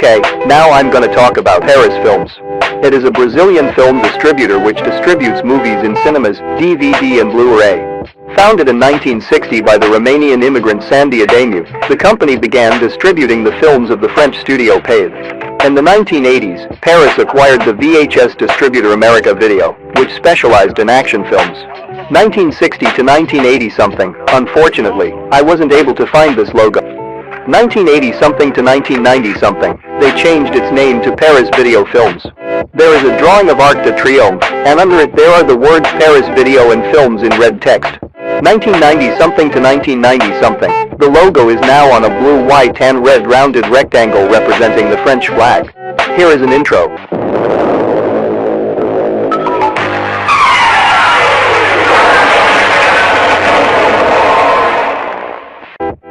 Okay, now I'm gonna talk about Paris Films. It is a Brazilian film distributor which distributes movies in cinemas, DVD and Blu-ray. Founded in 1960 by the Romanian immigrant Sandy Adamiu, the company began distributing the films of the French studio PAVE. In the 1980s, Paris acquired the VHS distributor America Video, which specialized in action films. 1960 to 1980 something, unfortunately, I wasn't able to find this logo. 1980 something to 1990 something, they changed its name to Paris Video Films. There is a drawing of Arc de Triomphe, and under it there are the words Paris Video and Films in red text. 1990 something to 1990 something, the logo is now on a blue, white and red rounded rectangle representing the French flag. Here is an intro.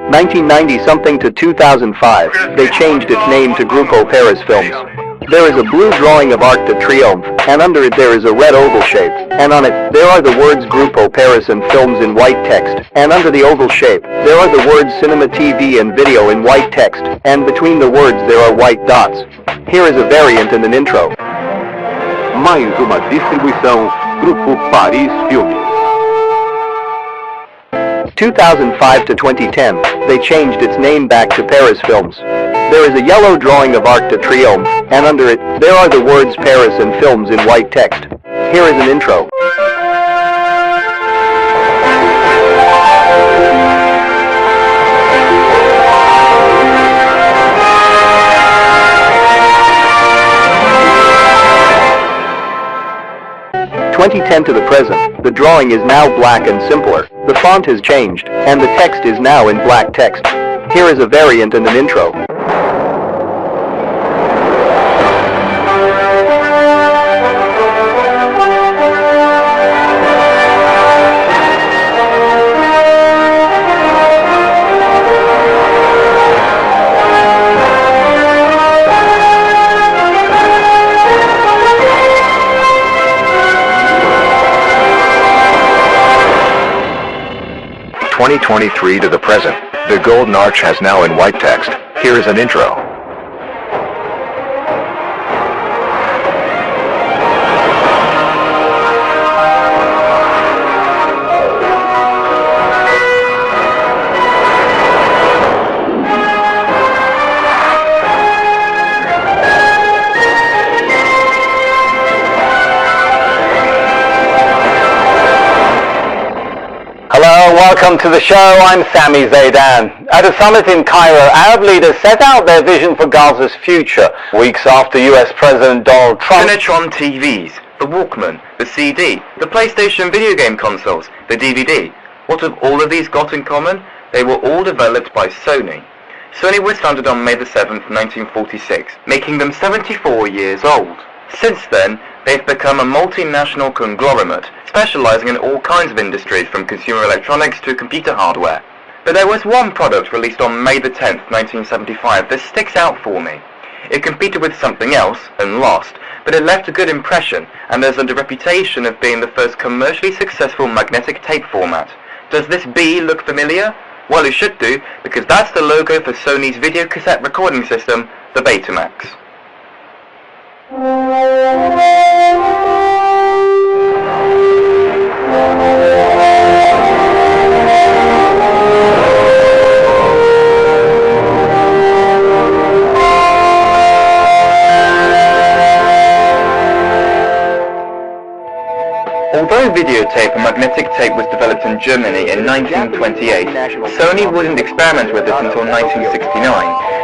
1990 something to 2005, they changed its name to Grupo Paris Films. There is a blue drawing of Arc de Triomphe, and under it there is a red oval shape, and on it, there are the words Grupo Paris and Films in white text, and under the oval shape, there are the words Cinema TV and Video in white text, and between the words there are white dots. Here is a variant and an intro. Mais uma distribuição, Grupo Paris Filmes. 2005 to 2010, they changed its name back to Paris Films. There is a yellow drawing of Arc de Triomphe, and under it, there are the words Paris and Films in white text. Here is an intro. From 2010 to the present, the drawing is now black and simpler, the font has changed, and the text is now in black text. Here is a variant and an intro. From 2023 to the present, the golden arch has now in white text. Here is an intro. Hello, welcome to the show. I'm Sami Zeidan. At a summit in Cairo, Arab leaders set out their vision for Gaza's future, weeks after US President Donald Trump... Finetron TVs, the Walkman, the CD, the PlayStation video game consoles, the DVD. What have all of these got in common? They were all developed by Sony. Sony was founded on May the 7th, 1946, making them 74 years old. Since then, they've become a multinational conglomerate, specializing in all kinds of industries from consumer electronics to computer hardware. But there was one product released on May the 10th, 1975 that sticks out for me. It competed with something else and lost, but it left a good impression and has earned a reputation of being the first commercially successful magnetic tape format. Does this B look familiar? Well, it should do, because that's the logo for Sony's video cassette recording system, the Betamax. Although videotape and magnetic tape was developed in Germany in 1928, Sony wouldn't experiment with it until 1969.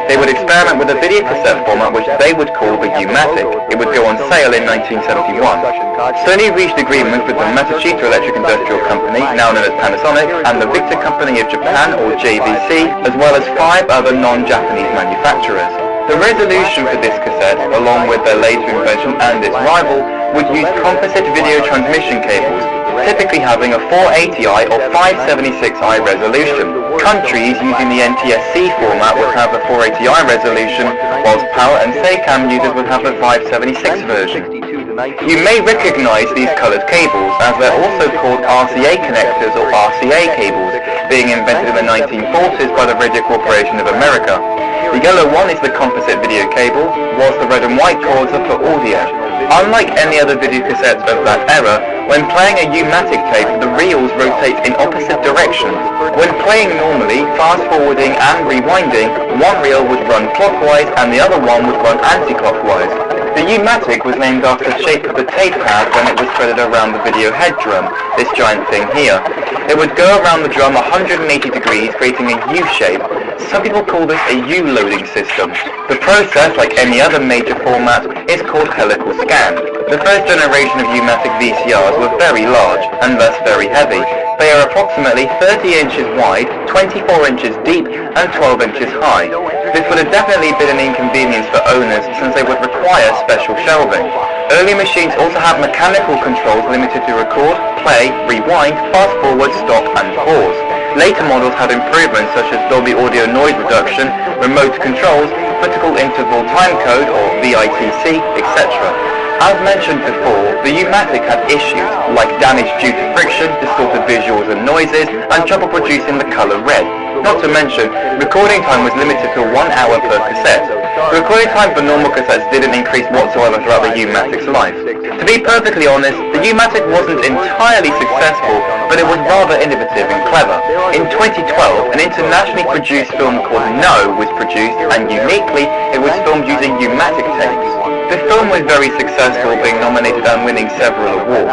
They would experiment with a video cassette format which they would call the U-matic. It would go on sale in 1971. Sony reached agreement with the Matsushita Electric Industrial Company, now known as Panasonic, and the Victor Company of Japan, or JVC, as well as 5 other non-Japanese manufacturers. The resolution for this cassette, along with their later invention and its rival, would use composite video transmission cables, typically having a 480i or 576i resolution. Countries using the NTSC format would have the 480i resolution, whilst PAL and SACAM users would have the 576 version. You may recognize these colored cables, as they're also called RCA connectors or RCA cables, being invented in the 1940s by the Radio Corporation of America. The yellow one is the composite video cable, whilst the red and white cords are for audio. Unlike any other videocassettes of that era, when playing a U-matic tape, the reels rotate in opposite directions. When playing normally, fast-forwarding and rewinding, one reel would run clockwise and the other one would run anti-clockwise. The U-matic was named after the shape of the tape pad when it was threaded around the video head drum, this giant thing here. It would go around the drum 180 degrees, creating a U shape. Some people call this a U-loading system. The process, like any other major format, is called helical scan. The first generation of U-matic VCRs were very large, and thus very heavy. They are approximately 30 inches wide, 24 inches deep, and 12 inches high. This would have definitely been an inconvenience for owners, since they would require special shelving. Early machines also have mechanical controls limited to record, play, rewind, fast forward, stop, and pause. Later models had improvements such as Dolby Audio noise reduction, remote controls, vertical interval timecode or VITC, etc. As mentioned before, the U-matic had issues like damage due to friction, distorted visuals and noises, and trouble producing the color red. Not to mention, recording time was limited to 1 hour per cassette. The recording time for normal cassettes didn't increase whatsoever throughout the U-matic's life. To be perfectly honest, the U-matic wasn't entirely successful, but it was rather innovative and clever. In 2012, an internationally produced film called No was produced, and uniquely, it was filmed using U-matic tapes. The film was very successful, being nominated and winning several awards.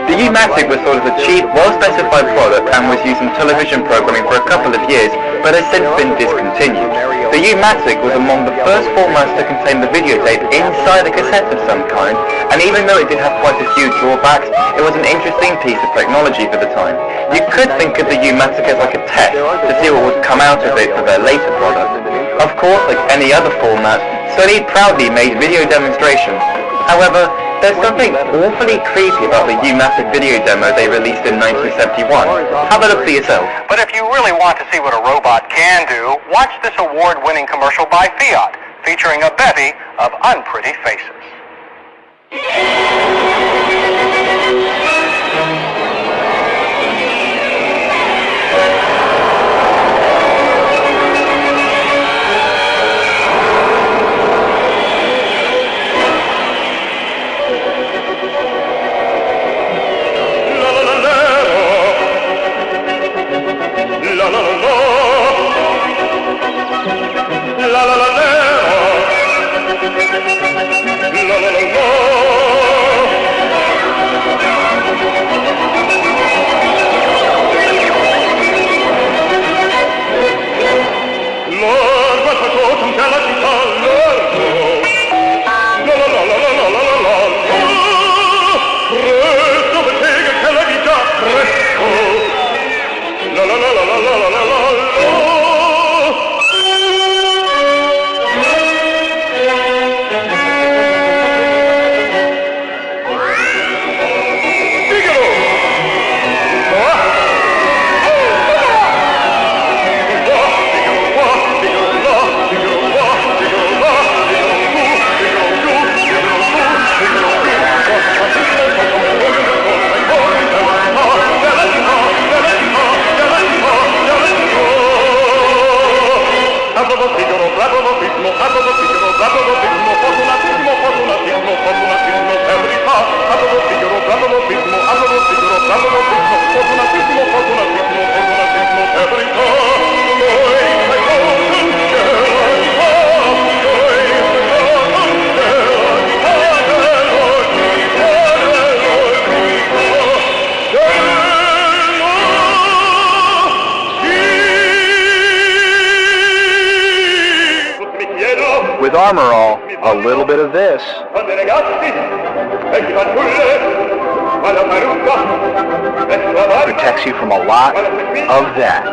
The U-matic was sort of a cheap, well-specified product and was used in television programming for a couple of years, but has since been discontinued. The U-matic was among the first formats to contain the videotape inside a cassette of some kind, and even though it did have quite a few drawbacks, it was an interesting piece of technology for the time. You could think of the U-matic as like a test to see what would come out of it for their later product. Of course, like any other format, Sony proudly made video demonstrations. However, there's something awfully creepy about the U-matic video demo they released in 1971. Have a look for yourself. But if you really want to see what a robot can do, watch this award-winning commercial by Fiat, featuring a bevy of unpretty faces. With Armor All, a little bit of this. Protects you from a lot of that.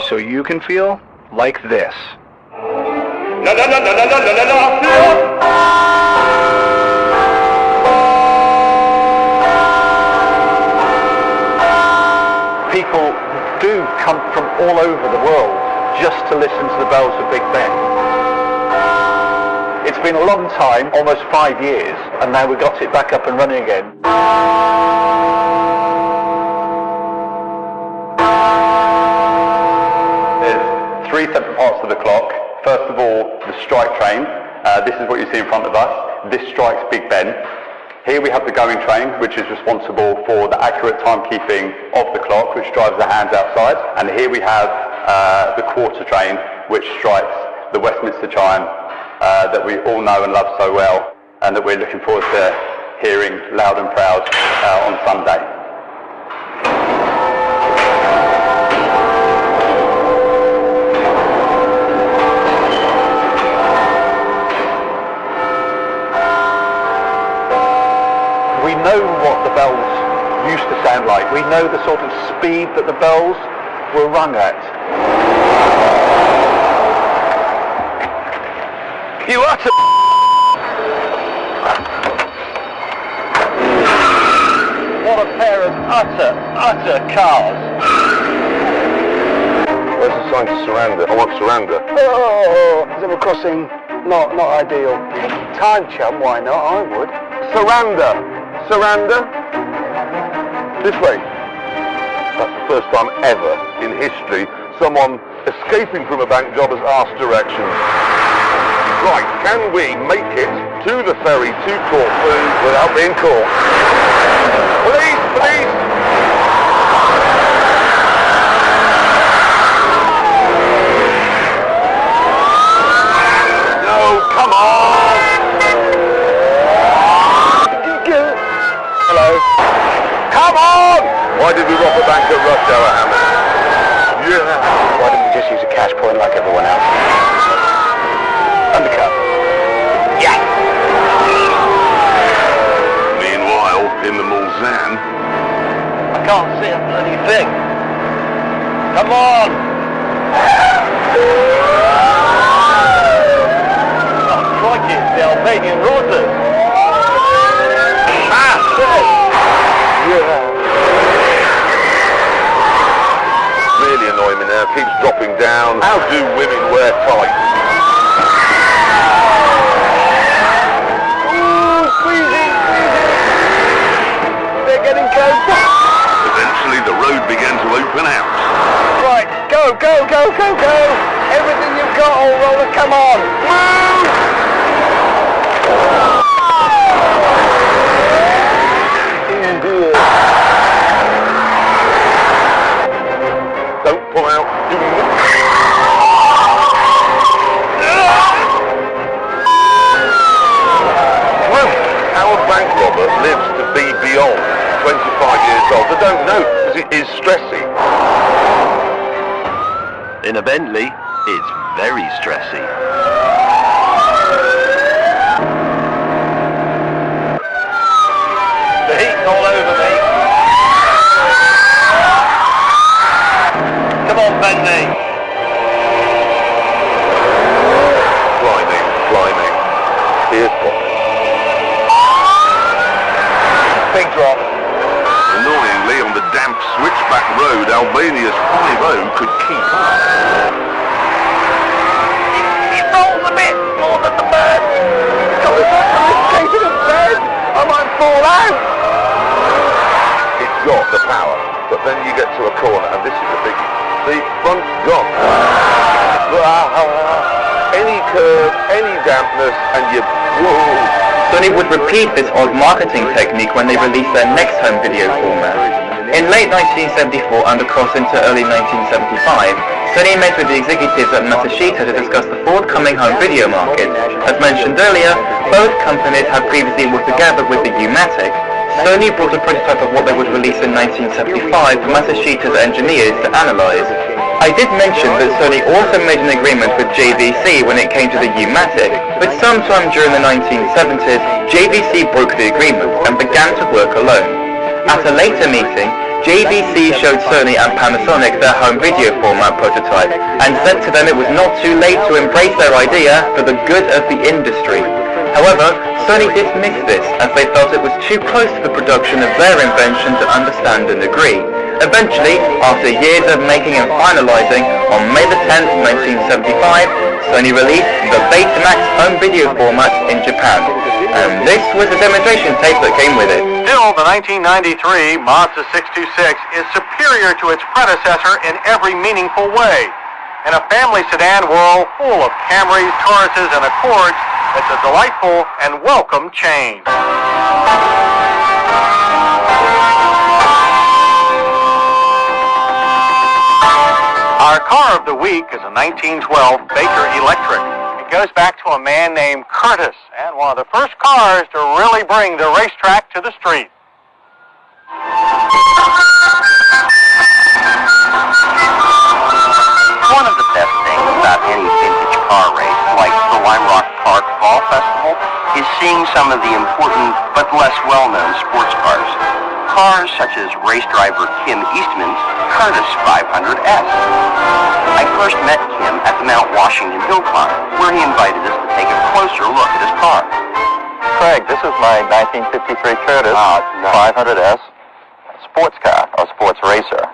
So you can feel like this. People do come from all over the world just to listen to the bells of Big Ben. It's been a long time, almost 5 years, and now we've got it back up and running again. There's three separate parts to the clock. First of all, the strike train. This is what you see in front of us. This strikes Big Ben. Here we have the going train, which is responsible for the accurate timekeeping of the clock, which drives the hands outside. And here we have the quarter train, which strikes the Westminster chime that we all know and love so well, and that we're looking forward to hearing loud and proud on Sunday. We know what the bells used to sound like. We know the sort of speed that the bells were rung at. You utter... What a pair of utter cars. Where's the sign to surrender? I want surrender. Oh, zebra crossing, not ideal. Time chum, why not? I would. Surrender! Surrender? This way. That's the first time ever in history someone escaping from a bank job has asked directions. Right, can we make it to the ferry to Corfu without being caught? Police! Police! No, come on! Hello. Come on! Why did we rob a bank at rush hour, Hammond? Yeah. Why didn't we just use a cash point like everyone else? Undercut. Yeah. Meanwhile, in the Mulsanne... I can't see a bloody thing. Come on! Oh, crikey, it's the Albanian Roses. Really annoying me now, keeps dropping down. How do women wear tights? Ooh, squeezing! They're getting close. Eventually the road began to open out. Right, go! Everything you've got, old roller, come on! Move! Don't pull out. Well, how a bank robber lives to be beyond 25 years old, I don't know, because it is stressy. In a Bentley, it's very stressy. The heat's all over me. Come on, Bentley. Climbing. Here's what. Big drop. Annoyingly, on the damp switchback road, Albania's 5-0 could keep up. It rolls a bit more than the bird. I'm escaping a bed. I might fall out. It's got the power, but then you get to a corner, and this is the biggie. The front's gone. Any curve, any dampness, and you... Whoa! Sony would repeat this odd marketing technique when they released their next home video format. In late 1974 and across into early 1975, Sony met with the executives at Matsushita to discuss the forthcoming home video market. As mentioned earlier, both companies had previously worked together with the U-Matic. Sony brought a prototype of what they would release in 1975 for Matsushita's engineers to analyze. I did mention that Sony also made an agreement with JVC when it came to the U-Matic, but sometime during the 1970s, JVC broke the agreement and began to work alone. At a later meeting, JVC showed Sony and Panasonic their home video format prototype and said to them it was not too late to embrace their idea for the good of the industry. However, Sony dismissed this as they felt it was too close to the production of their invention to understand and agree, Eventually, after years of making and finalizing, on May the 10th, 1975, Sony released the Betamax home video format in Japan. And this was the demonstration tape that came with it. Still, the 1993 Mazda 626 is superior to its predecessor in every meaningful way. In a family sedan world full of Camrys, Tauruses, and Accords, it's a delightful and welcome change. Our car of the week is a 1912 Baker Electric. It goes back to a man named Curtis, and one of the first cars to really bring the racetrack to the street. One of the best things about any vintage car race, like the Lime Rock Park Fall Festival, is seeing some of the important but less well-known sports cars. Cars such as race driver Kim Eastman's Curtis 500S. I first met Kim at the Mount Washington Hill Climb, where he invited us to take a closer look at his car. Craig, this is my 1953 Curtis 500S sports car, or sports racer.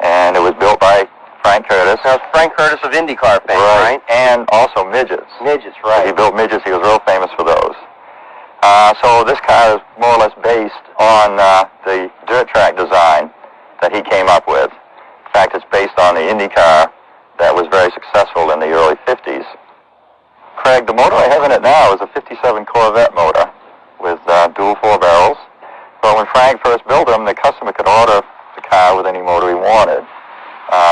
And it was built by Frank Curtis. Now, Frank Curtis of IndyCar fame, right? And also midgets. Midgets, right. He built midgets. He was real famous for those. So this car is more or less based on the dirt track design that he came up with. In fact, it's based on the Indy car that was very successful in the early 50s. Craig, the motor I have in it now is a 57 Corvette motor with dual 4 barrels. But when Frank first built them, the customer could order the car with any motor he wanted.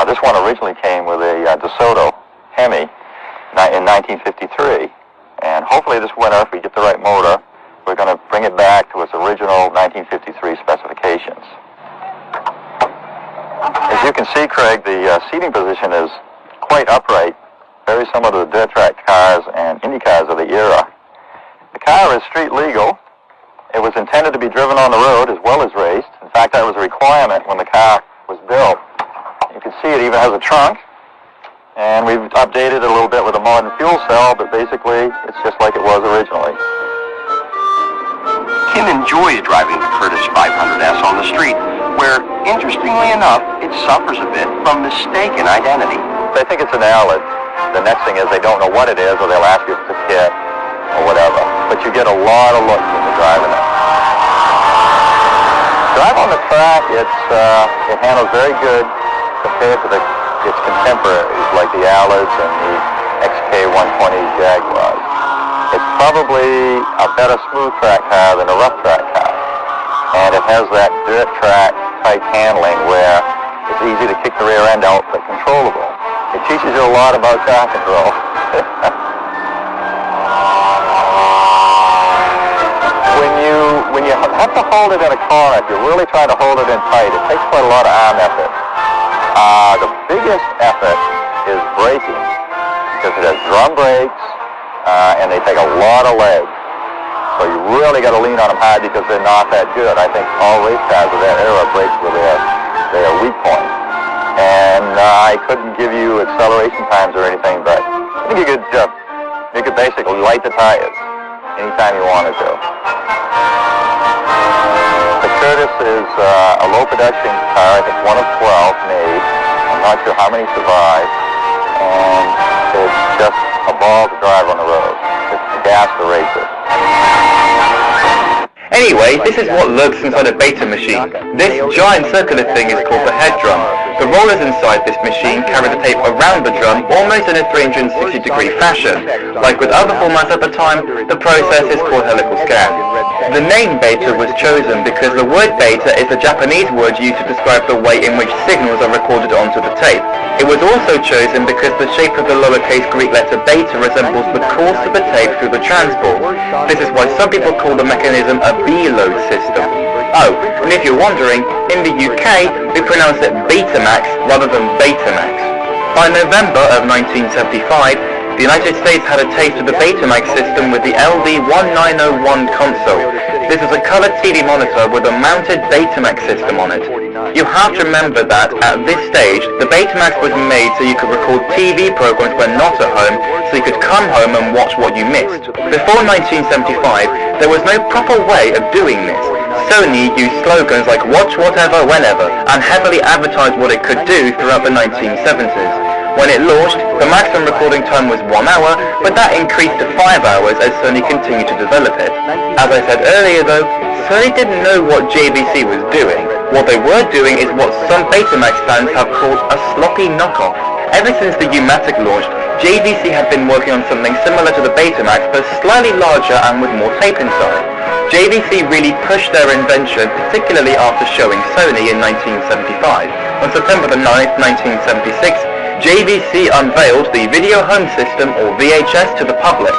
This one originally came with a DeSoto Hemi in 1953. And hopefully this winter, if we get the right motor, we're going to bring it back to its original 1953 specifications. As you can see, Craig, the seating position is quite upright, very similar to the dirt track cars and Indy cars of the era. The car is street legal. It was intended to be driven on the road as well as raced. In fact, that was a requirement when the car was built. You can see it even has a trunk, and we've updated it a little bit with a modern fuel cell, but basically it's just like it was originally. Kim enjoys driving the Curtis 500S on the street, where, interestingly enough, it suffers a bit from mistaken identity. They think it's an Allard. The next thing is they don't know what it is, or they'll ask you if it's a kit or whatever. But you get a lot of looks when you're driving it. Drive on the track, it handles very good compared to its contemporaries like the Allards and the XK120 Jaguars. It's probably a better smooth track car than a rough track car. And it has that dirt track type handling where it's easy to kick the rear end out but controllable. It teaches you a lot about car control. When you have to hold it in a corner, if you're really trying to hold it in tight, it takes quite a lot of arm effort. The biggest effort is braking, because it has drum brakes, and they take a lot of leg. So you really got to lean on them hard because they're not that good. I think all race cars of that era brakes were their weak point. And I couldn't give you acceleration times or anything, but I think you could basically light the tires anytime you wanted to. The Curtis is a low production car. I think one of 12 made. I'm not sure how many survived. And it's just a ball to drive on the road. It's the gas to race it. Anyway, this is what lurks inside a beta machine. This giant circular thing is called the head drum. The rollers inside this machine carry the tape around the drum almost in a 360-degree fashion. Like with other formats at the time, the process is called helical scan. The name beta was chosen because the word beta is a Japanese word used to describe the way in which signals are recorded onto the tape. It was also chosen because the shape of the lowercase Greek letter beta resembles the course of the tape through the transport. This is why some people call the mechanism a B-load system. Oh, and if you're wondering, in the UK, we pronounce it Betamax rather than Betamax. By November of 1975, the United States had a taste of the Betamax system with the LD1901 console. This is a color TV monitor with a mounted Betamax system on it. You have to remember that at this stage, the Betamax was made so you could record TV programs when not at home, so you could come home and watch what you missed. Before 1975, there was no proper way of doing this. Sony used slogans like watch whatever, whenever, and heavily advertised what it could do throughout the 1970s. When it launched, the maximum recording time was 1 hour, but that increased to 5 hours as Sony continued to develop it. As I said earlier though, Sony didn't know what JVC was doing. What they were doing is what some Betamax fans have called a sloppy knockoff. Ever since the U-matic launched, JVC had been working on something similar to the Betamax, but slightly larger and with more tape inside. JVC really pushed their invention, particularly after showing Sony in 1975. On September the 9th, 1976, JVC unveiled the Video Home System, or VHS, to the public.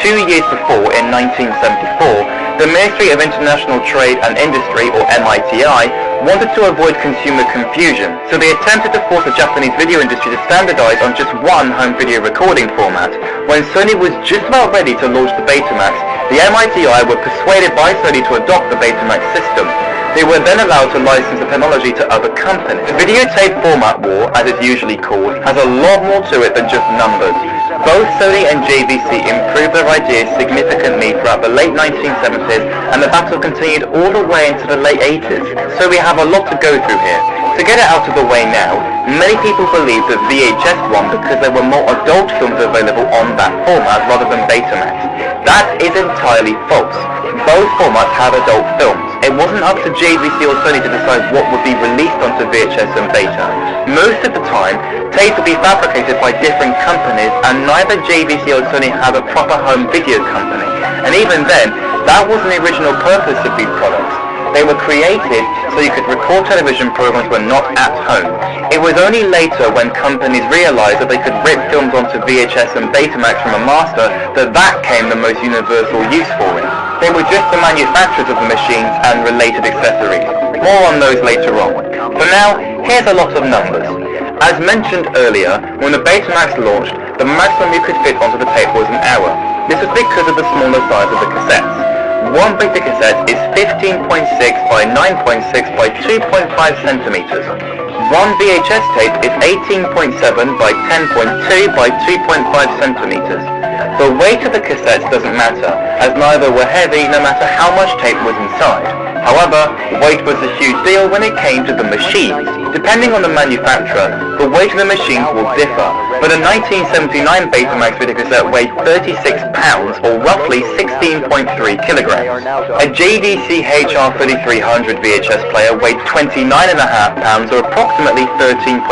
2 years before, in 1974, the Ministry of International Trade and Industry, or MITI, wanted to avoid consumer confusion, so they attempted to force the Japanese video industry to standardize on just one home video recording format. When Sony was just about ready to launch the Betamax, the MITI were persuaded by Sony to adopt the Betamax system. They were then allowed to license the technology to other companies. The videotape format war, as it's usually called, has a lot more to it than just numbers. Both Sony and JVC improved their ideas significantly throughout the late 1970s, and the battle continued all the way into the late 80s, so we have a lot to go through here. To get it out of the way now, many people believe that VHS won because there were more adult films available on that format rather than Betamax. That is entirely false. Both formats have adult films. It wasn't up to JVC or Sony to decide what would be released onto VHS and Beta. Most of the time, tapes would be fabricated by different companies, and neither JVC or Sony had a proper home video company. And even then, that wasn't the original purpose of these products. They were created so you could record television programs when not at home. It was only later, when companies realized that they could rip films onto VHS and Betamax from a master, that came the most universal use for it. They were just the manufacturers of the machines and related accessories. More on those later on. For now, here's a lot of numbers. As mentioned earlier, when the Betamax launched, the maximum you could fit onto the tape was an hour. This was because of the smaller size of the cassettes. One Beta cassette is 15.6 by 9.6 by 2.5 centimeters. One VHS tape is 18.7 by 10.2 by 2.5 centimeters. The weight of the cassettes doesn't matter, as neither were heavy no matter how much tape was inside. However, weight was a huge deal when it came to the machines. Depending on the manufacturer, the weight of the machines will differ, but a 1979 Betamax videocassette weighed 36 pounds, or roughly 16.3 kilograms. A JVC HR3300 VHS player weighed 29.5 pounds, or approximately 13.4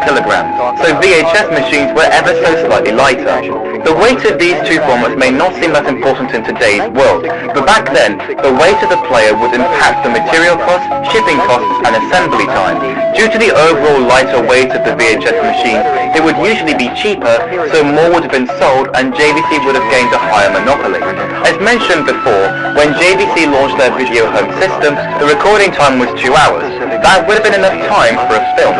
kilograms, so VHS machines were ever so slightly lighter. The weight of these two formats may not seem that important in today's world, but back then, the weight of the player would impact the material costs, shipping costs, and assembly time. Due to the overall lighter weight of the VHS machine, it would usually be cheaper, so more would have been sold, and JVC would have gained a higher monopoly. As mentioned before, when JVC launched their video home system, the recording time was 2 hours. That would have been enough time for a film.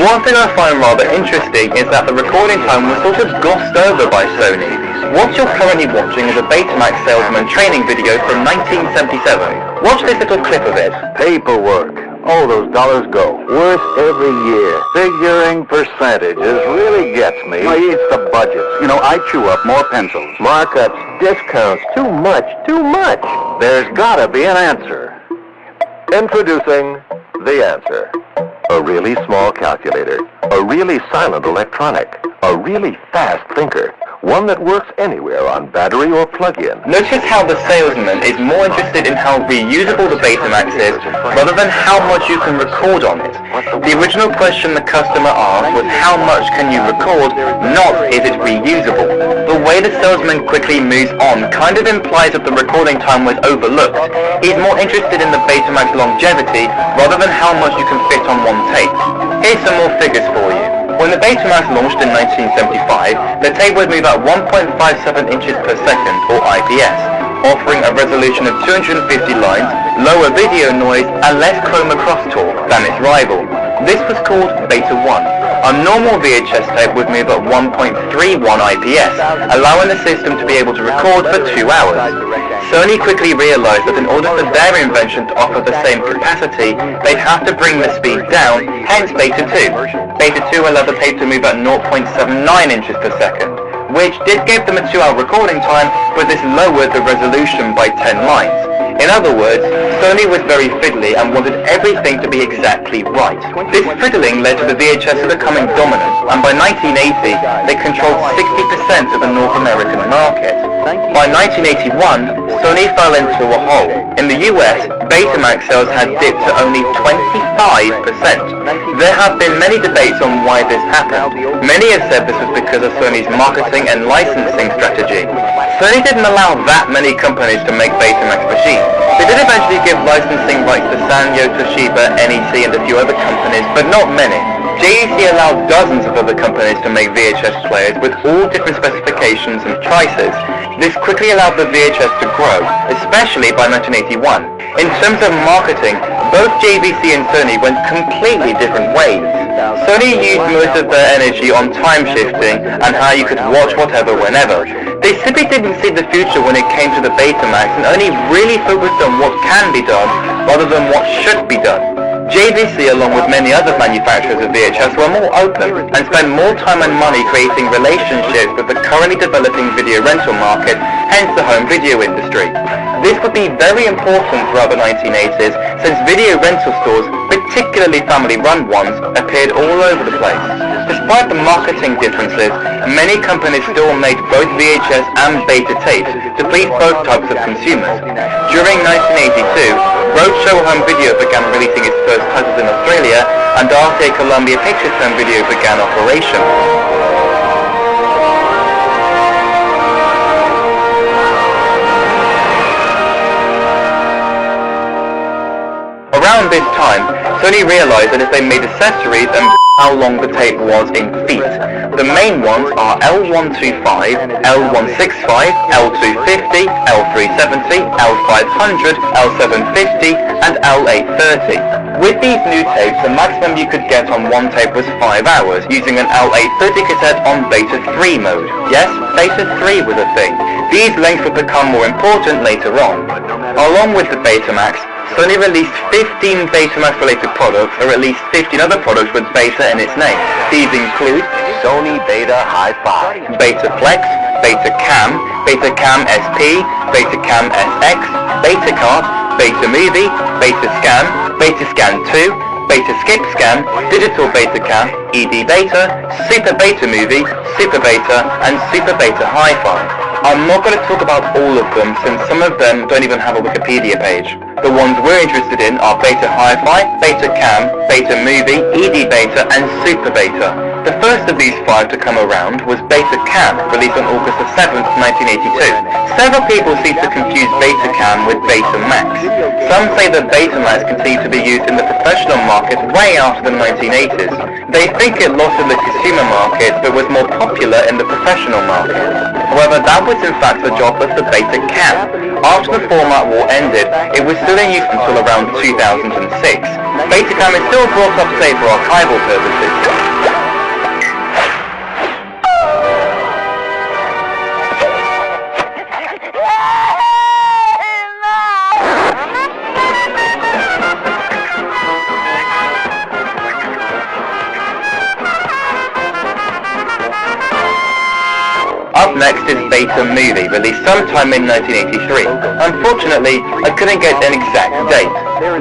One thing I find rather interesting is that the recording time was sort of glossed over by Sony. What you're currently watching is a Betamax salesman training video from 1977. Watch this little clip of it. Paperwork. Oh, those dollars go. Worse every year. Figuring percentages really gets me. It's the budgets. You know, I chew up more pencils. Markups, discounts, too much, too much. There's gotta be an answer. Introducing the answer. A really small calculator. A really silent electronic. A really fast thinker. One that works anywhere on battery or plug-in. Notice how the salesman is more interested in how reusable the Betamax is, rather than how much you can record on it. The original question the customer asked was how much can you record, not is it reusable. The way the salesman quickly moves on kind of implies that the recording time was overlooked. He's more interested in the Betamax longevity, rather than how much you can fit on one tape. Here's some more figures for you. When the Betamax launched in 1975, the tape would move at 1.57 inches per second, or IPS, offering a resolution of 250 lines, lower video noise, and less chroma crosstalk than its rival. This was called Beta 1. A normal VHS tape would move at 1.31 IPS, allowing the system to be able to record for 2 hours. Sony quickly realized that in order for their invention to offer the same capacity, they'd have to bring the speed down, hence Beta 2. Beta 2 allowed the tape to move at 0.79 inches per second, which did give them a 2-hour recording time, but this lowered the resolution by 10 lines. In other words, Sony was very fiddly and wanted everything to be exactly right. This fiddling led to the VHS becoming dominant, and by 1980, they controlled 60% of the North American market. By 1981, Sony fell into a hole. In the US, Betamax sales had dipped to only 25%. There have been many debates on why this happened. Many have said this was because of Sony's marketing and licensing strategy. Sony didn't allow that many companies to make Betamax machines. They did eventually give licensing rights to Sanyo, Toshiba, NEC and a few other companies, but not many. JVC allowed dozens of other companies to make VHS players with all different specifications and prices. This quickly allowed the VHS to grow, especially by 1981. In terms of marketing, both JVC and Sony went completely different ways. Sony used most of their energy on time shifting and how you could watch whatever whenever. They simply didn't see the future when it came to the Betamax and only really focused on what can be done rather than what should be done. JVC, along with many other manufacturers of VHS, were more open and spent more time and money creating relationships with the currently developing video rental market, hence the home video industry. This would be very important throughout the 1980s since video rental stores, particularly family-run ones, appeared all over the place. Despite the marketing differences, many companies still made both VHS and beta tapes to please both types of consumers. During 1982, Roadshow Home Video began releasing its first titles in Australia, and RCA Columbia Pictures Home Video began operation. Around this time, Sony realized that if they made accessories and how long the tape was in feet. The main ones are L125, L165, L250, L370, L500, L750 and L830. With these new tapes, the maximum you could get on one tape was 5 hours, using an L830 cassette on Beta 3 mode. Yes, Beta 3 was a thing. These lengths would become more important later on. Along with the Betamax, Sony released 15 Betamax-related products, or at least 15 other products with Beta in its name. These include Sony Beta Hi-Fi, Betaflex, Betacam, Betacam SP, Betacam SX, Betacart, Betamovie, Betascan, Betascan 2, Beta Skip Scan, Digital Betacam, ED Beta, Super Betamovie, Super Beta, and Super Beta Hi-Fi. I'm not going to talk about all of them since some of them don't even have a Wikipedia page. The ones we're interested in are Beta Hi-Fi, Betacam, Betamovie, ED Beta, and Super Beta. The first of these 5 to come around was Betacam, released on August 7th, 1982. Several people seem to confuse Betacam with Betamax. Some say that Betamax continued to be used in the professional market way after the 1980s. They think it lost in the consumer market but was more popular in the professional market. However, that was in fact the job of the Betacam. After the format war ended, it was still in use until around 2006. Betacam is still brought up today for archival purposes. Up next is Betamovie, released sometime in 1983. Unfortunately, I couldn't get an exact date.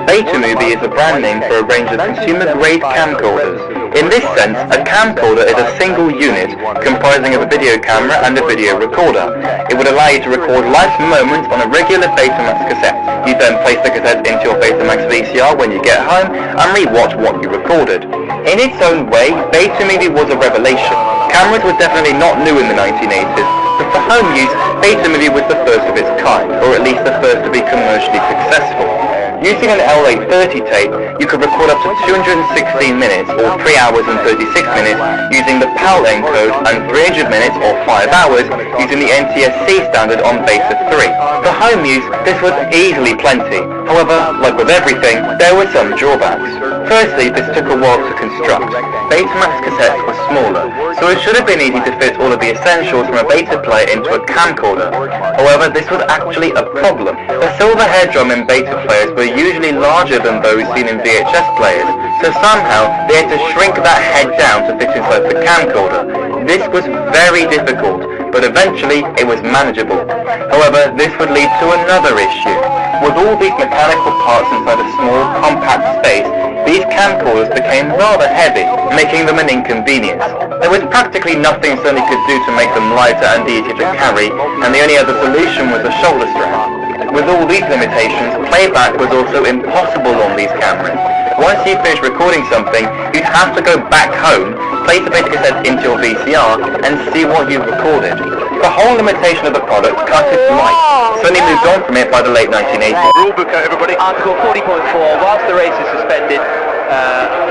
Betamovie is a brand name for a range of consumer-grade camcorders. In this sense, a camcorder is a single unit comprising of a video camera and a video recorder. It would allow you to record live moments on a regular Betamax cassette. You then place the cassette into your Betamax VCR when you get home and re-watch what you recorded. In its own way, Betamovie was a revelation. Cameras were definitely not new in the 1980s, but for home use, Betamovie was the first of its kind, or at least the first to be commercially successful. Using an L830 tape, you could record up to 216 minutes, or 3 hours and 36 minutes, using the PAL encode, and 300 minutes, or 5 hours, using the NTSC standard on Beta 3. For home use, this was easily plenty. However, like with everything, there were some drawbacks. Firstly, this took a while to construct. Betamax cassettes were smaller, so it should have been easy to fit all of the essentials from a Beta player into a camcorder. However, this was actually a problem. The silver head drum in Beta players were usually larger than those seen in VHS players, so somehow they had to shrink that head down to fit inside the camcorder. This was very difficult. but eventually it was manageable. However, this would lead to another issue. With all these mechanical parts inside a small, compact space, these camcorders became rather heavy, making them an inconvenience. There was practically nothing Sony could do to make them lighter and easier to carry, and the only other solution was a shoulder strap. With all these limitations, playback was also impossible on these cameras. Once you finished recording something, you'd have to go back home, place the beta cassette into your VCR, and see what you've recorded. The whole limitation of the product cut its light. Sony moved on from it by the late 1980s. Rulebook out, everybody. Article 40.4, whilst the race is suspended,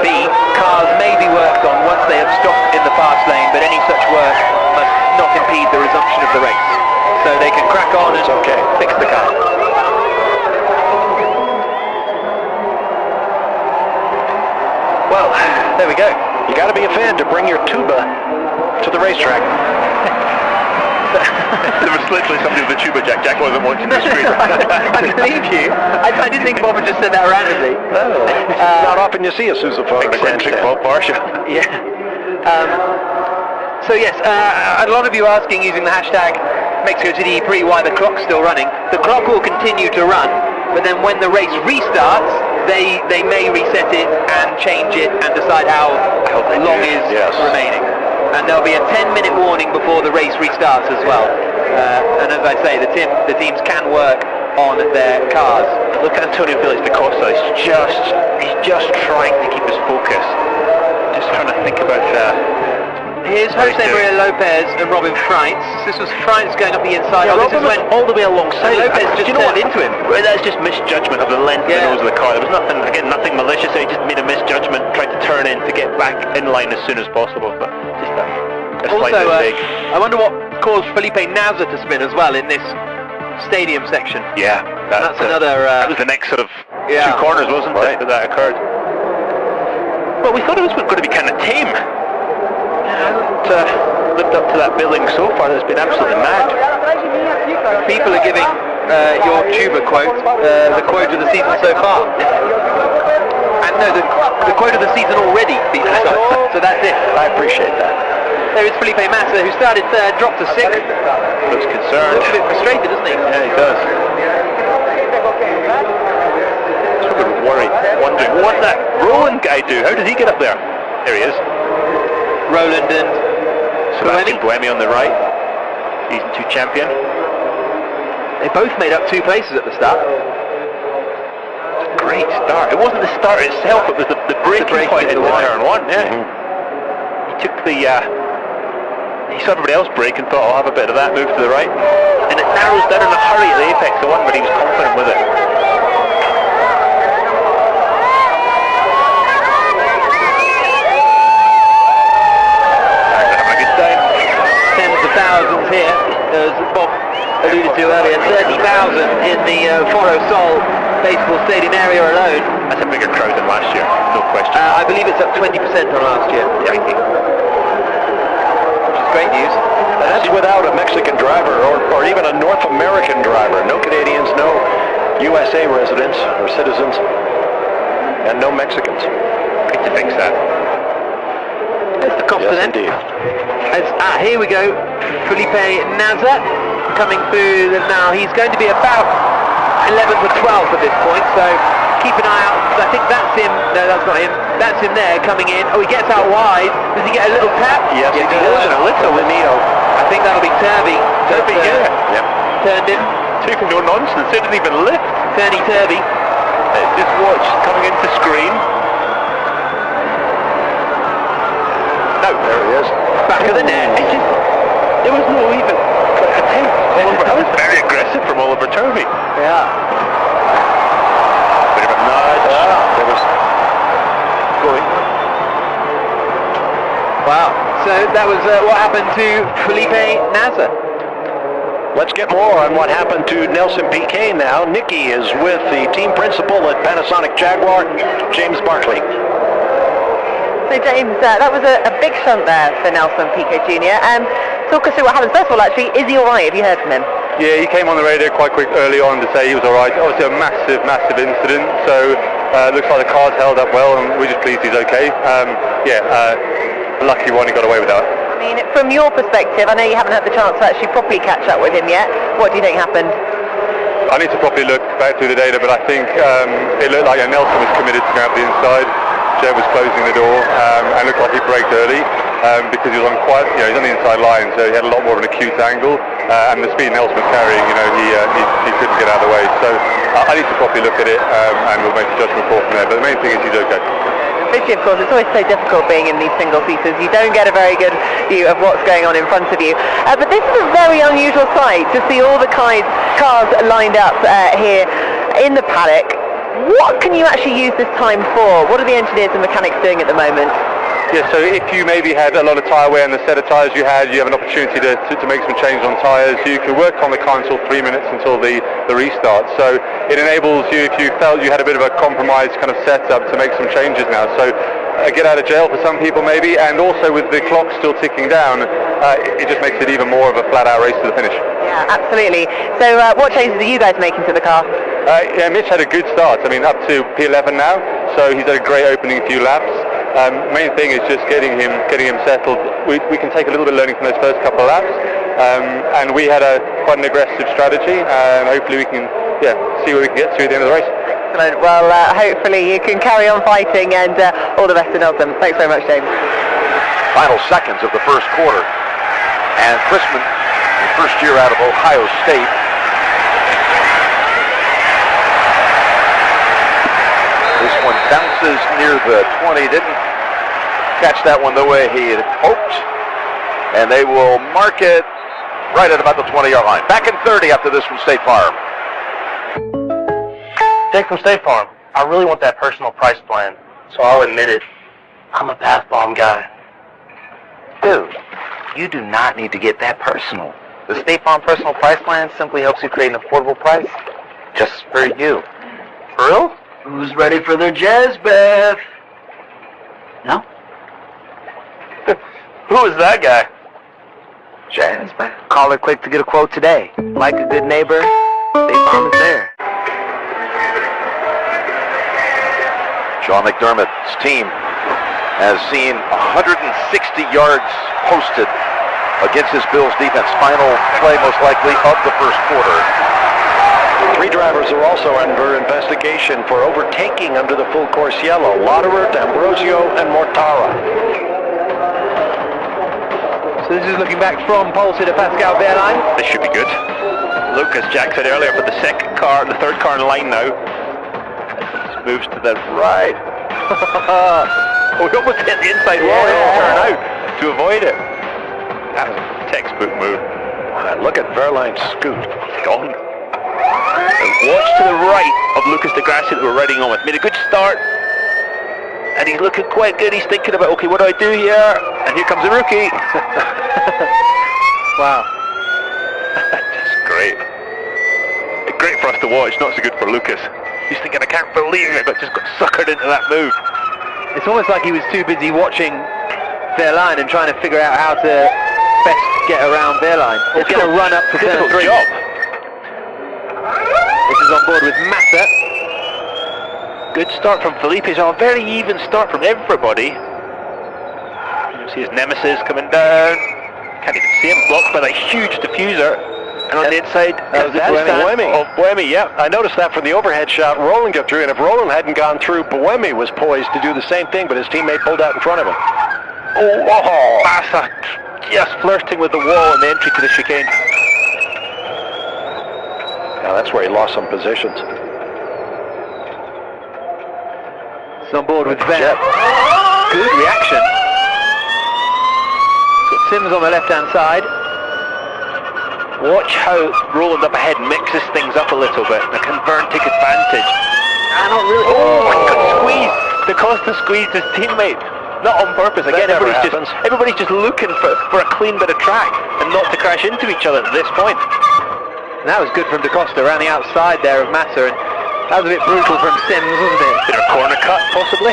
B, cars may be worked on once they have stopped in the fast lane, but any such work must not impede the resumption of the race. So they can crack on and fix the car. Well, there we go. You got to be a fan to bring your tuba to the racetrack. There was literally somebody with a tuba jack. Jack wasn't watching the screen. I believe you. I didn't think Bob had just said that randomly. Not often you see a sousaphone Eccentric Bob Barsha. Yeah. So yes, a lot of you asking using the hashtag Mexico City E3 why the clock's still running. The clock will continue to run, but then when the race restarts, they may reset it and change it and decide how long is remaining. And there'll be a 10-minute warning before the race restarts as well. And as I say, the teams can work on their cars. Look at Antonio Felix da Costa. He's just trying to keep his focus. Just trying to think about Here's Jose Maria Lopez and Robin Freitz. This was Freitz going up the inside. This is when all the way alongside. Lopez just turned into him. Well, that's just misjudgment of the length of the nose of the car. There was nothing malicious. He just made a misjudgment, tried to turn in to get back in line as soon as possible. But just a slight mistake. I wonder what caused Felipe Nasr to spin as well in this stadium section. Yeah, that's another. That was the next sort of two corners, wasn't it? That occurred. Well, we thought it was going to be kind of tame. Lived up to that billing so far. It's been absolutely mad. People are giving your tuba quote the quote of the season so far. And no, the quote of the season already. So that's it. I appreciate that. There is Felipe Massa, who started third, dropped to sixth. Looks concerned. Looks a bit frustrated, doesn't he? Yeah, he does. Sort of worried, wondering what that Roland guy do. How did he get up there? There he is. Roland and Sebastian Buemi on the right, season 2 champion. They both made up 2 places at the start. Great start. It wasn't the start itself, it was the breaking point into turn 1. Yeah. He took he saw everybody else break and thought, I'll have a bit of that, move to the right. And it narrows down in a hurry at the apex, the one where he was confident with it. Thousands here, as Bob alluded to earlier, 30,000 in the Foro Sol baseball stadium area alone. That's a bigger crowd than last year, no question. I believe it's up 20% on last year. Yeah. Which is great news. That's without a Mexican driver or even a North American driver. No Canadians, no USA residents or citizens, and no Mexicans. Great to fix that. There's the Costa then. Indeed. Here we go. Felipe Nasr coming through now. He's going to be about 11th or 12th at this point, so keep an eye out. I think that's him. No, that's not him. That's him there coming in. Oh, he gets out wide. Does he get a little tap? Yes, he does. A little Neo. I think that'll be Turvey. Turvey, yeah. Yep. Turned in. Taking no nonsense. It didn't even lift. Turny Turvey. Just watch coming into screen. No, there he is. Back of the net. There was no even attempt. That was very aggressive from Oliver Turvey. Yeah. Bit of a nudge. There was Going. Wow. So that was what happened to Felipe Nasr. Let's get more on what happened to Nelson Piquet now. Nicky is with the team principal at Panasonic Jaguar, James Barkley. So James, that was a big shunt there for Nelson Piquet Jr. Talk us through what happened. First of all, actually, is he all right? Have you heard from him? Yeah, he came on the radio quite quick early on to say he was all right. Obviously a massive incident, so looks like the car's held up well, and we're just pleased he's okay. Lucky one, he got away with that. mean, from your perspective, I know you haven't had the chance to actually properly catch up with him yet. What do you think happened? I need to properly look back through the data, but I think it looked like Nelson was committed to go out the inside. Jeb was closing the door, and looked like he braked early because he was on quite, he's on the inside line, so he had a lot more of an acute angle, and the speed Nelson was carrying, he couldn't get out of the way. So I need to properly look at it, and we'll make a judgment call from there. But the main thing is he's okay. Especially, of course, it's always so difficult being in these single-seaters. You don't get a very good view of what's going on in front of you. But this is a very unusual sight to see all the cars lined up here in the paddock. What can you actually use this time for? What are the engineers and mechanics doing at the moment? Yeah, so if you maybe had a lot of tyre wear on the set of tyres you have an opportunity to make some changes on tyres. You can work on the car until 3 minutes until the restart. So it enables you, if you felt you had a bit of a compromised kind of setup, to make some changes now. So get out of jail for some people maybe, and also with the clock still ticking down, it just makes it even more of a flat-out race to the finish. Yeah, absolutely. So what changes are you guys making to the car? Yeah, Mitch had a good start. I mean, up to P11 now, so he's had a great opening few laps. Main thing is just getting him settled. We can take a little bit of learning from those first couple of laps, and we had quite an aggressive strategy, and hopefully we can see where we can get to at the end of the race. Excellent. Well, hopefully you can carry on fighting, and all the best to Nelson. Thanks very much, James. Final seconds of the first quarter, and Chrisman, the first year out of Ohio State, this one bounces near the 20, didn't catch that one the way he had hoped, and they will mark it right at about the 20-yard line. Back in 30 after this from State Farm. Jake from State Farm. I really want that personal price plan, so I'll admit it. I'm a bath bomb guy. Dude, you do not need to get that personal. The State Farm Personal Price Plan simply helps you create an affordable price just for you. For real? Who's ready for their jazz bath? No? Who is that guy? Jazz bath? Call or click to get a quote today. Like a good neighbor, State Farm is there. Sean McDermott's team has seen 160 yards posted against his Bills defense. Final play, most likely, of the first quarter. 3 drivers are also under investigation for overtaking under the full course yellow. Lauderer, D'Ambrosio, and Mortara. So this is looking back from pole to Pascal Wehrlein. This should be good. Lucas, Jack said earlier, for the third car in line now. This moves to the right. We almost hit the inside wall. He'll turn out to avoid it. That was a textbook move. Look at Wehrlein's scoot. It's gone. Watch to the right of Lucas Di Grassi that we're riding on with. Made a good start, and he's looking quite good. He's thinking about, okay, what do I do here? And here comes the rookie. Wow. Just great. Great for us to watch, not so good for Lucas. He's thinking, I can't believe it, but just got suckered into that move. It's almost like he was too busy watching Wehrlein and trying to figure out how to best get around Wehrlein. Or get a run up to turn 3. Job. This is on board with Massa. Good start from Felipe. It's a very even start from everybody. You see his nemesis coming down. Can't even see him, blocked by that huge diffuser. And on the inside, that was Buemi, yeah. I noticed that from the overhead shot. Roland got through, and if Roland hadn't gone through, Buemi was poised to do the same thing, but his teammate pulled out in front of him. Oh, Massa just flirting with the wall in the entry to the chicane. Now that's where he lost some positions. It's on board with Ben. Good reaction. Got Sims on the left-hand side. Watch how Roland up ahead mixes things up a little bit. Now can Verne take advantage? Not really. Oh, good squeeze. The constant squeeze his teammate. Not on purpose. Again, everybody's just looking for a clean bit of track and not to crash into each other at this point. And that was good from Da Costa around the outside there of Massa, and that was a bit brutal from Sims, wasn't it? Bit of a corner cut, possibly.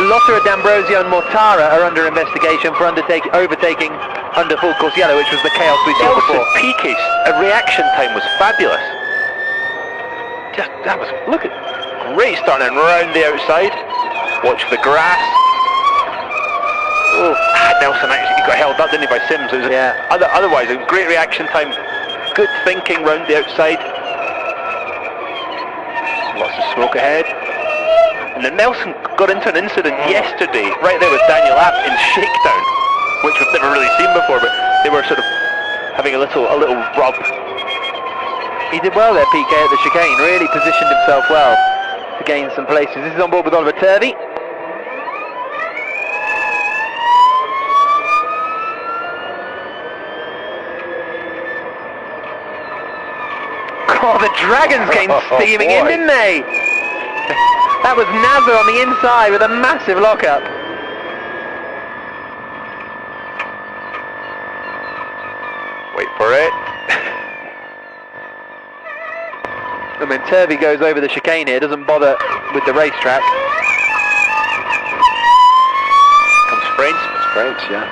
Lauderer, D'Ambrosio and Mortara are under investigation for overtaking under full course yellow, which was the chaos we saw before. Piquet's reaction time was fabulous. Look at great starting around the outside. Watch the grass. Nelson actually got held up, didn't he, by Sims? It was otherwise, a great reaction time. Good thinking round the outside. Lots of smoke ahead. And then Nelson got into an incident yesterday, right there with Daniel Abt in shakedown, which we've never really seen before, but they were sort of having a little rub. He did well there, PK, at the chicane. Really positioned himself well to gain some places. This is on board with Oliver Turvey. Oh, the Dragons came steaming in, didn't they? That was Nasser on the inside with a massive lockup. Wait for it. And then Turvey goes over the chicane here, doesn't bother with the racetrack. Comes French. It's French, yeah.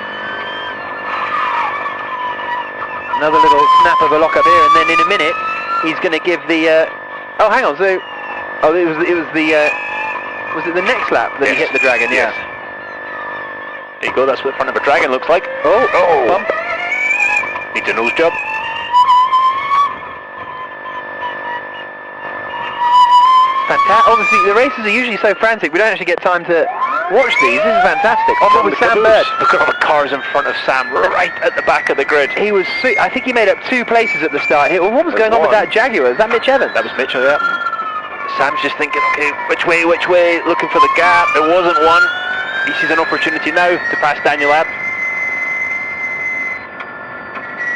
Another little snap of a lockup here, and then in a minute he's going to give the. Oh, hang on. So, it was the. Was it the next lap that he hit the Dragon? Yes. There you go. That's what the front of a Dragon looks like. Oh, bump. Needs a nose job. Fantastic. Obviously, the races are usually so frantic, we don't actually get time to watch these. This is fantastic. On board with Sam Bird. Look at all the cars in front of Sam, right at the back of the grid. He was, I think he made up 2 places at the start here. Well, what was going on with that Jaguar? Is that Mitch Evans? That was Mitchell, yeah. Sam's just thinking, okay, which way, looking for the gap. There wasn't one. He sees an opportunity now to pass Daniel Abt.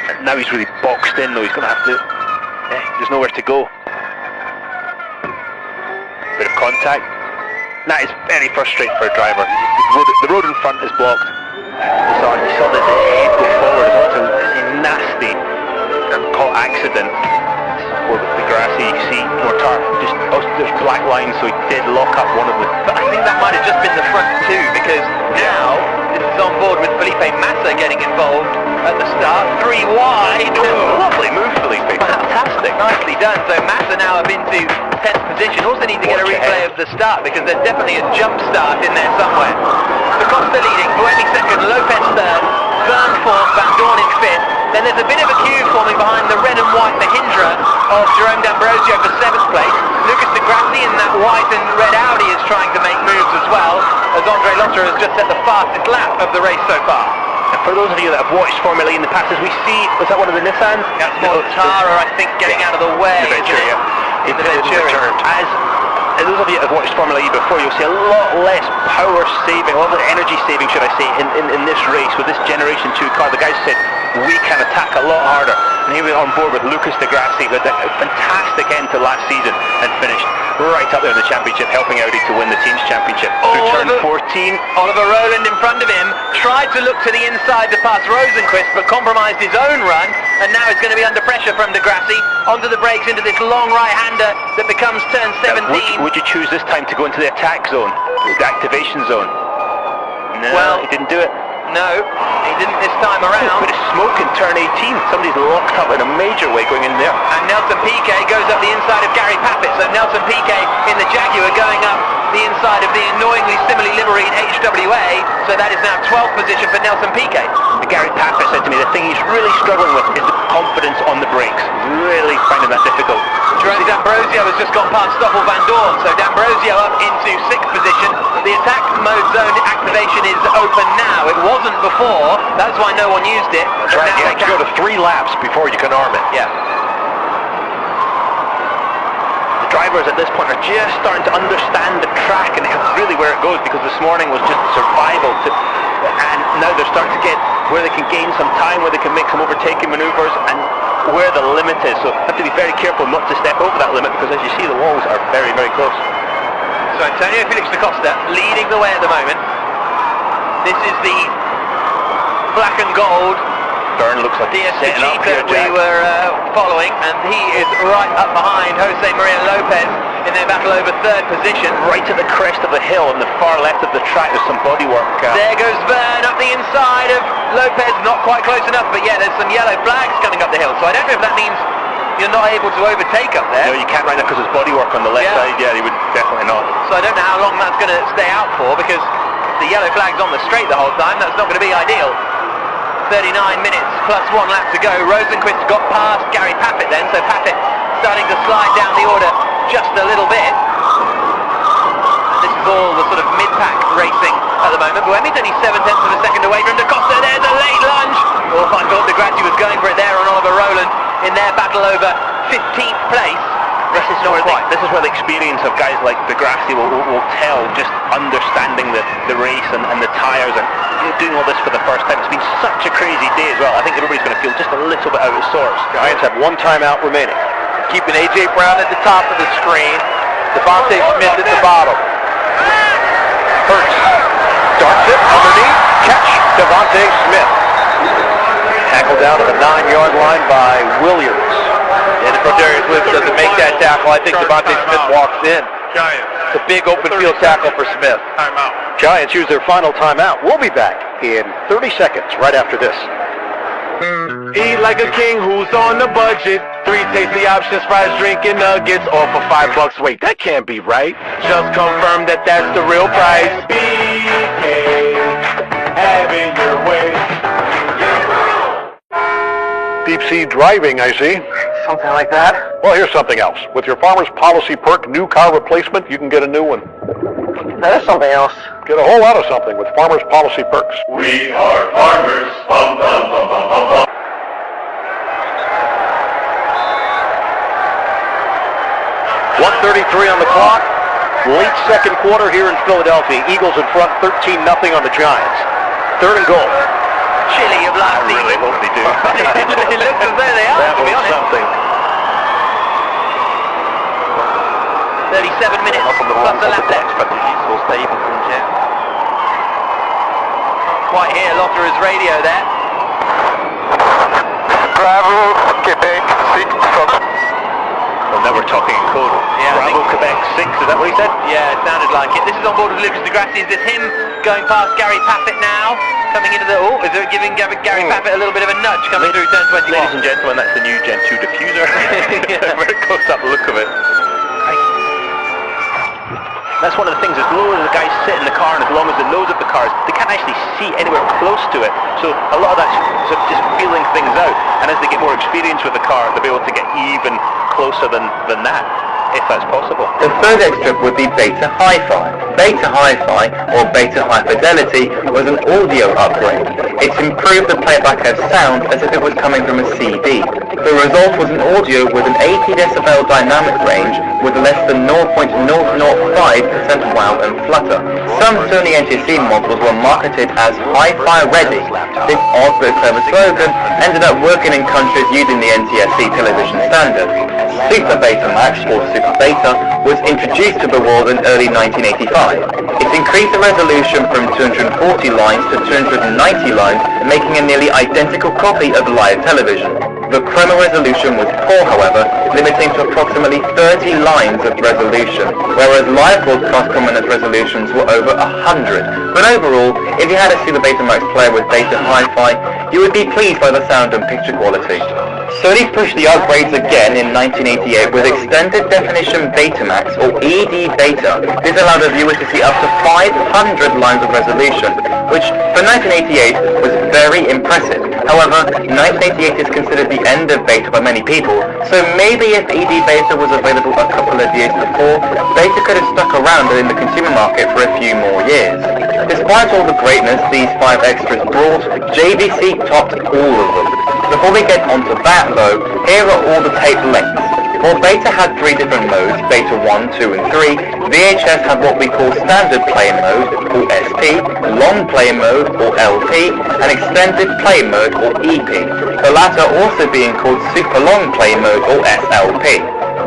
And now he's really boxed in, though. He's going to have to, there's nowhere to go. Bit of contact. That is very frustrating for a driver. The road in front is blocked. You saw the head go forward. It's a nasty caught accident. Or the grassy, you see Mortar, there's black lines, so he did lock up one of them. But I think that might have just been the front 2, because now this is on board with Felipe Massa getting involved at the start. 3 wide. Lovely move, Felipe. Fantastic. Nicely done. So Massa now up into 10th position. Also need to get a replay of the start, because there's definitely a jump start in there somewhere. Da Costa leading, Buemi second, Lopez third, Verne fourth, Van Dorn in fifth. Then there's a bit of a queue forming behind the red and white Mahindra of Jerome D'Ambrosio for 7th place. Lucas de Grassi in that white and red Audi is trying to make moves as well, as Andre Lotter has just set the fastest lap of the race so far. And for those of you that have watched Formula E in the past, as we see, was that one of the Nissans? That's Mortara, I think, getting out of the way. In the Venturi. As those of you that have watched Formula E before, you'll see a lot less power saving, a lot of energy saving, should I say, in this race with this Generation 2 car. The guys said, we can attack a lot harder. And here we are on board with Lucas de Grassi, with a fantastic end to last season and finished right up there in the championship, helping Audi to win the team's championship. Through turn 14. Oliver Rowland in front of him, tried to look to the inside to pass Rosenquist, but compromised his own run, and now he's going to be under pressure from de Grassi, onto the brakes into this long right-hander that becomes turn 17. Would you choose this time to go into the attack zone, the activation zone? No, well, he didn't do it. No, he didn't this time around. A bit of smoke in turn 18. Somebody's locked up in a major way going in there. And Nelson Piquet goes up the inside of Gary Pappett. So Nelson Piquet in the Jaguar going up the inside of the annoyingly similarly liveried HWA. So that is now 12th position for Nelson Piquet. Gary Pappett said to me the thing he's really struggling with is the confidence on the brakes. Really finding that difficult. Jerome D'Ambrosio has just gone past Stoffel Van Dorn. So D'Ambrosio up into 6th position. The attack mode zone activation is open now. It wasn't before. That's why no one used it. That's right. You have to go to 3 laps before you can arm it. Yeah. The drivers at this point are just starting to understand the track and really where it goes, because this morning was just survival. And now they're starting to get where they can gain some time, where they can make some overtaking maneuvers, and where the limit is. So have to be very careful not to step over that limit, because as you see, the walls are very, very close. So Antonio Felix da Costa leading the way at the moment. This is the black and gold Byrne looks like DSG that we were following, and he is right up behind Jose Maria Lopez in their battle over 3rd position. Right at the crest of the hill on the far left of the track, there's some bodywork. There goes Verne up the inside of Lopez, not quite close enough, but yeah, there's some yellow flags coming up the hill, so I don't know if that means you're not able to overtake up there. No, you can't right now because there's bodywork on the left side. Yeah, he would definitely not. So I don't know how long that's going to stay out for, because the yellow flag's on the straight the whole time. That's not going to be ideal. 39 minutes plus 1 lap to go. Rosenquist got past Gary Paffett then, so Paffett starting to slide down the order just a little bit. This is all the sort of mid-pack racing at the moment. Buemi's only 7/10 of a second away from Da Costa. There's a late lunge. Oh, I thought De Grassi was going for it there on Oliver Rowland in their battle over 15th place. This is where the experience of guys like De Grassi will tell, just understanding the race and the tyres and doing all this for the first time. It's been such a crazy day as well. I think everybody's going to feel just a little bit out of sorts. Giants have 1 timeout remaining. Keeping A.J. Brown at the top of the screen. Devontae Smith at the bottom. Hurts darts it underneath. Catch Devontae Smith. Tackle down to the 9-yard line by Williams. And if Darius Williams doesn't make that tackle, I think Devontae Smith walks in. It's a big open field tackle for Smith. Timeout. Giants use their final timeout. We'll be back in 30 seconds right after this. Eat like a king who's on the budget. 3 tasty options, fries, drink, and nuggets, all for $5. Wait, that can't be right. Just confirm that that's the real price. BK, have it your way. Deep sea driving, I see. Something like that? Well, here's something else. With your Farmers Policy Perk new car replacement, you can get a new one. That is something else. Get a whole lot of something with Farmers Policy Perks. We are farmers. Bum, bum, bum, bum, bum, bum. 1:33 on the clock. Late second quarter here in Philadelphia. Eagles in front 13-0 on the Giants. 3rd and goal. Chilly of last season. I really hope they do. It looks as though they are, That to be was honest. something. 37 minutes plus a lap left. Will stay even from Jet. Quite hear Lotterer's radio there. Bravo, Quebec, 6 from... Well, now we're talking in code. Yeah, Bravo, Quebec 6, is that what he said? Yeah, it sounded like it. This is on board with Lucas De Grassi. Is this him going past Gary Paffett now? Coming into the... Oh, is it giving Gary Paffett a little bit of a nudge coming through turn 21? Ladies and gentlemen, that's the new Gen 2 diffuser. Very close up look of it. That's one of the things, as low as the guys sit in the car and as long as the nose of the cars, they can't actually see anywhere close to it. So a lot of that's sort of just feeling things out. And as they get more experience with the car, they'll be able to get even closer than that, if that's possible. The third extra would be Beta Hi-Fi. Beta Hi-Fi, or Beta High Fidelity, was an audio upgrade. It's improved the playback of sound as if it was coming from a CD. The result was an audio with an 80 decibel dynamic range with less than 0.005% wow and flutter. Some Sony NTSC models were marketed as Hi-Fi ready. This odd but clever slogan ended up working in countries using the NTSC television standard. Super Betamax, or Super Beta, was introduced to the world in early 1985. It increased the resolution from 240 lines to 290 lines, making a nearly identical copy of live television. The chroma resolution was poor, however, limiting to approximately 30 lines of resolution, whereas live broadcast prominent resolutions were over 100. But overall, if you had a Super Betamax player with Beta Hi-Fi, you would be pleased by the sound and picture quality. Sony pushed the upgrades again in 1988 with Extended Definition Betamax, or ED Beta. This allowed a viewer to see up to 500 lines of resolution, which for 1988 was very impressive. However, 1988 is considered the end of Beta by many people, so maybe if ED Beta was available a couple of years before, Beta could have stuck around in the consumer market for a few more years. Despite all the greatness these 5 extras brought, JVC topped all of them. Before we get onto that though, here are all the tape lengths. While Beta had 3 different modes, Beta 1, 2 and 3, VHS had what we call Standard Play Mode, or SP, Long Play Mode, or LP, and Extended Play Mode, or EP, the latter also being called Super Long Play Mode, or SLP.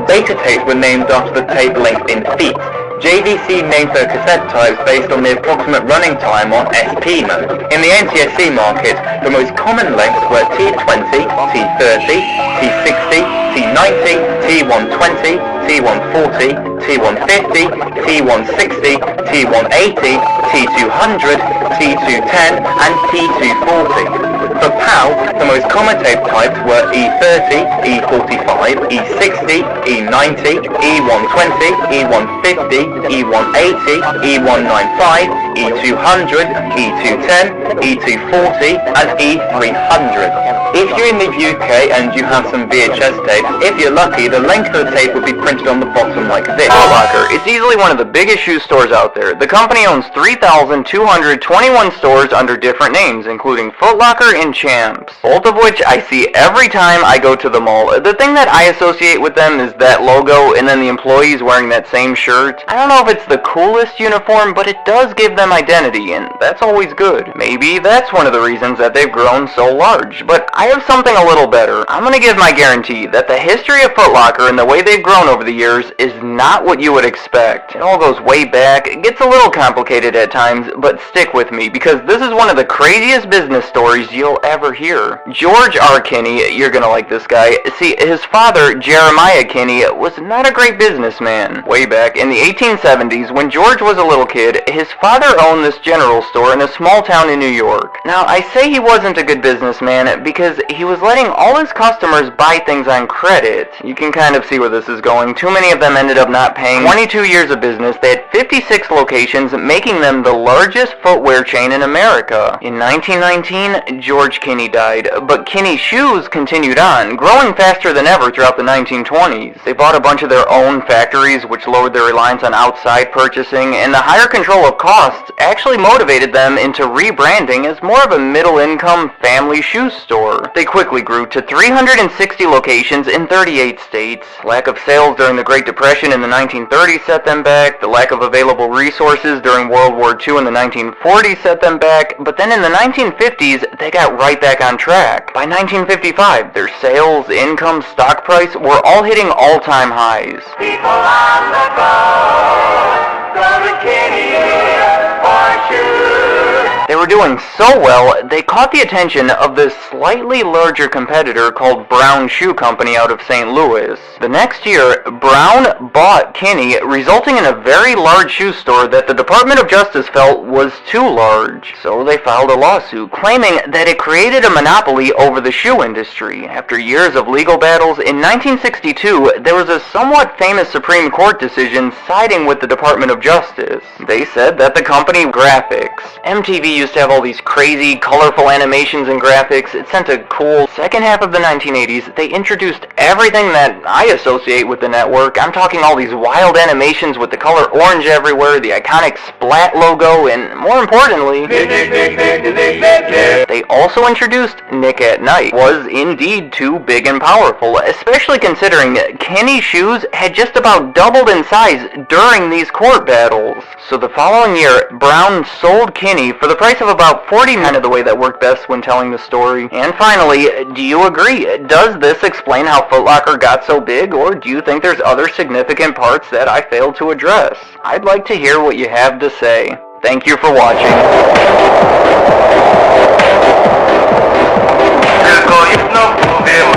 Beta tapes were named after the tape length in feet. JVC named their cassette types based on the approximate running time on SP mode. In the NTSC market, the most common lengths were T20, T30, T60, T90, T120, T140, T150, T160, T180, T200, T210, and T240. For PAL, the most common tape types were E30, E45, E60, E90, E120, E150, E180, E195, E200, E210, E240, and E300. If you're in the UK and you have some VHS tapes, if you're lucky, the length of the tape would be printed on the bottom like this. Foot Locker is easily one of the biggest shoe stores out there. The company owns 3,221 stores under different names, including Foot Locker and Champs, both of which I see every time I go to the mall. The thing that I associate with them is that logo and then the employees wearing that same shirt. I don't know if it's the coolest uniform, but it does give them identity, and that's always good. Maybe that's one of the reasons that they've grown so large, but I have something a little better. I'm gonna give my guarantee that the history of Foot Locker and the way they've grown over the years is not what you would expect. It all goes way back. It gets a little complicated at times, but stick with me because this is one of the craziest business stories you'll ever hear. George R. Kinney, you're gonna like this guy. See, his father, Jeremiah Kinney, was not a great businessman. Way back in the 1870s, when George was a little kid, his father owned this general store in a small town in New York. Now, I say he wasn't a good businessman because he was letting all his customers buy things on credit. You can kind of see where this is going. Too many of them ended up not paying. 22 years of business, they had 56 locations, making them the largest footwear chain in America. In 1919, George Kinney died, but Kinney Shoes continued on, growing faster than ever throughout the 1920s. They bought a bunch of their own factories, which lowered their reliance on outside purchasing, and the higher control of costs actually motivated them into rebranding as more of a middle-income family shoe store. They quickly grew to 360 locations in 38 states. Lack of sales during the Great Depression in the 1930s set them back. The lack of available resources during World War II in the 1940s set them back. But then in the 1950s, they got right back on track. By 1955, their sales, income, stock price were all hitting all-time highs. People on the go to Kinney for shoes. They were doing so well, they caught the attention of this slightly larger competitor called Brown Shoe Company out of St. Louis. The next year, Brown bought Kinney, resulting in a very large shoe store that the Department of Justice felt was too large. So they filed a lawsuit, claiming that it created a monopoly over the shoe industry. After years of legal battles, in 1962, there was a somewhat famous Supreme Court decision siding with the Department of Justice. They said that the company graphics. MTV used to have all these crazy, colorful animations and graphics. It sent a cool second half of the 1980s. They introduced everything that I associate with the network. I'm talking all these wild animations with the color orange everywhere, the iconic Splat logo, and more importantly, they also introduced Nick at Night. Was indeed too big and powerful, especially considering Kinney Shoes had just about doubled in size during these court battles. So the following year, Brown sold Kinney for the price of about 40% of the way that worked best when telling the story. And finally, do you agree? Does this explain how Foot Locker got so big, or do you think there's other significant parts that I failed to address? I'd like to hear what you have to say. Thank you for watching. Tylko jedno powiem,